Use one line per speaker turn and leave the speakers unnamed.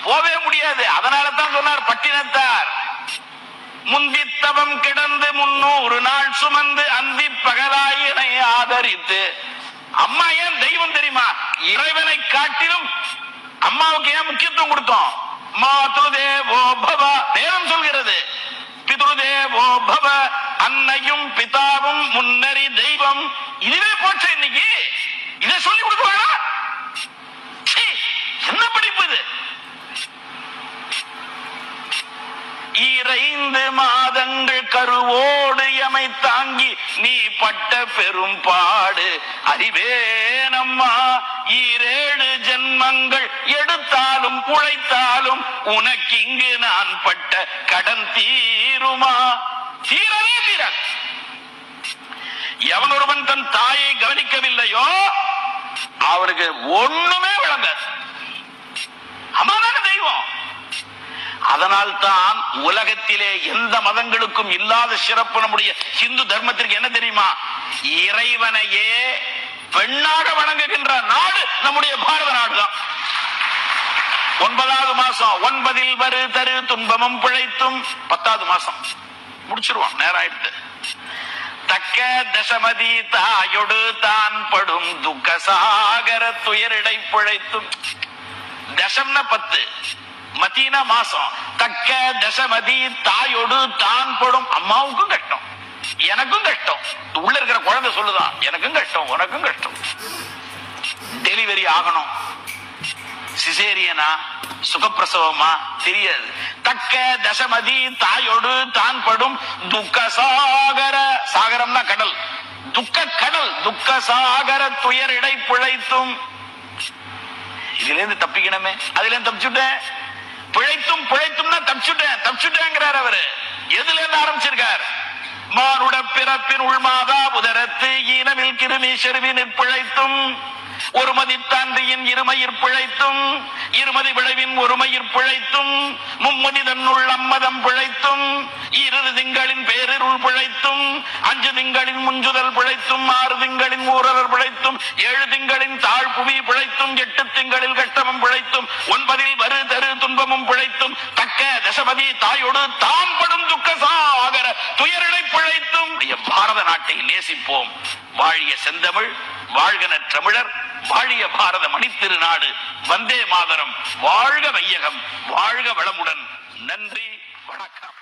போவே முடியாது. அதனாலதான் சொன்னார் பட்டினத்தார், முந்தித்தவம் கிடந்து 300 நாள் சுமந்து அந்தி பகலாயினை ஆதரித்து. அம்மா ஏன் தெய்வம் தெரியுமா? இறைவனை காட்டிலும் அம்மாவுக்கு ஏன் முக்கியத்துவம் கொடுத்தோம்? மாத்ருதேவோ பவ வேதம் சொல்கிறது. பித்ருதேவோ பவ, அன்னையும் பிதாவும் முன்னறி தெய்வம். இதுவே போச்சு. இன்னைக்கு இதை சொல்லி கொடுக்குவாங்க. என்ன படிப்பு இது? 2 மாதங்கள் கருவோடு எமை தாங்கி நீ பட்ட பெரும் பாடு அறிவேனம்மா. 7 ஜென்மங்கள் எடுத்தாலும் உழைத்தாலும் உனக்கு இங்கு நான் பட்ட கடன் தீருமா? தீரவே தீராது. எவன் ஒருவன் தன் தாயை கவனிக்கவில்லையோ அவனுக்கு ஒண்ணுமே விளங்காது. அம்மாதான தெய்வம். அதனால்தான் உலகத்திலே எந்த மதங்களுக்கும் இல்லாத சிறப்பு நம்முடைய ஹிந்து தர்மத்திற்கு என்ன தெரியுமா? இறைவனையே பெண்ணாக வணங்குகின்ற நாடு நம்முடைய பாரத நாடுதான். 9வது மாசம் 9இல் வரு தரு துன்பமும் பிழைத்தும் 10வது மாசம் முடிச்சிருவான். நேரம் ஆயிடுத்து. தக்க தசமதி தாயொடு தான் படும் துக்க சாகர துயரிடை பிழைத்தும். தசம்னா 10, மதீனா மாசம். தக்க தசமதி தாயோடு தான் படும். அம்மாவுக்கும் கஷ்டம், எனக்கும் கஷ்டம். உள்ள இருக்கிற குழந்தை சொல்லுதான், எனக்கும் கஷ்டம் உனக்கும் கஷ்டம். டெலிவரி ஆகணும், சிசேரியனா சுகப்பிரசவமா தெரியாது. தக்க தசமதி தாயோடு தான் படும் துக்க சாகர, சாகரம்னா கடல், துக்க கடல், துக்க சாகர துயரிடை பிழைத்தும். இதுல இருந்து தப்பிக்கணுமே, அதுல இருந்து தப்பிச்சுட்டேன். பிழைத்தும் பிழைத்தும்னா தப்பிச்சுட்டேங்கிறார் அவரு. எதுல இருந்து ஆரம்பிச்சிருக்கார்? மானுட பிறப்பின் உள்மாதா உதரத்து ஈனவில் கிருமி செருவினில் பிழைத்தும். ஒருமதி தாண்டியின் இருமயிர் பிழைத்தும். இருமதி விளைவின் ஒருமயிர் பிழைத்தும். மும்மதி தன்னுள் அம்மதம் பிழைத்தும். 2 திங்களின் பேரிருள் பிழைத்தும். 5 திங்களின் முஞ்சுதல் பிழைத்தும். 6 திங்களின் ஊரலர் பிழைத்தும். 7 திங்களின் தாழ் புவி பிழைத்தும். 8 திங்களில் கஷ்டமும் பிழைத்தும். 9இல் வரு தரு துன்பமும் பிழைத்தும். தக்க தசபதி தாயோடு தாம் படும் துக்க சாகர துயரிடை பிழைத்தும். பாரத நாட்டை நேசிப்போம். வாழிய செந்தமிழ், வாழ்க தமிழர், வாழிய பாரத மணித்திருநாடு. வந்தே மாதரம். வாழ்க வையகம், வாழ்க வளமுடன். நன்றி, வணக்கம்.